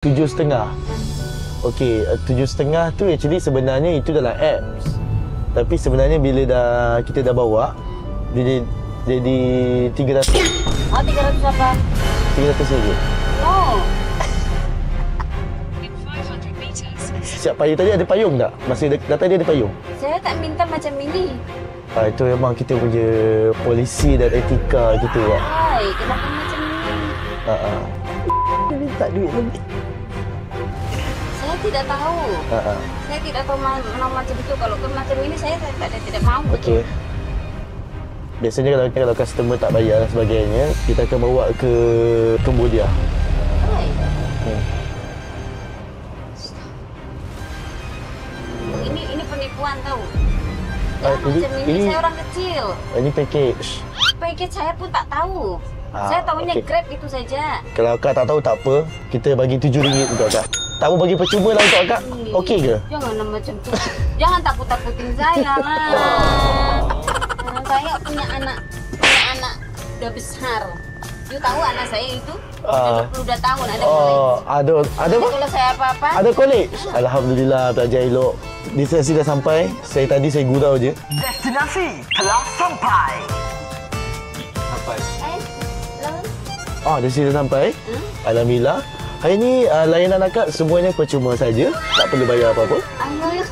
7.5. Okey, 7.5 tu actually sebenarnya itu dalam apps. Tapi sebenarnya bila kita dah bawa, dia jadi 300. Oh, 300 apa? 300 ringgit. Oh. Siap payung tadi ada payung tak? Masa datang dia ada payung? Saya tak minta macam ini. Itu memang kita punya polisi dan etika kita kan. Hai, kenapa macam ini? Dia minta duit lebih. Saya tidak tahu. Saya tidak tahu macam itu. Kalau macam ini saya tidak mau. Okey. Biasanya kalau customer tak bayar dan sebagainya, kita akan bawa ke Cambodia. Hai. Ini penipuan tahu. Macam ini saya orang kecil. Ini package. Package saya pun tak tahu. Saya tahunya okey. Grab itu saja. Kalau akak tak tahu tak apa, kita bagi RM7 untuk akak. Tak mau bagi percuma lah untuk akak. Okey ke? Janganlah macam tu. Jangan takut-takutin saya lah. Saya punya anak udah besar. You tahu anak saya itu? Udah tahun ada college. Ada apa? Kalau saya apa-apa. Ada college. Alhamdulillah belajar elok. Destinasi dah sampai. Saya gurau je. Destinasi telah sampai. Destinasi dah sampai. Alhamdulillah. Hari ni layanan akak semuanya percuma saja. Tak perlu bayar apa-apa. Ayo.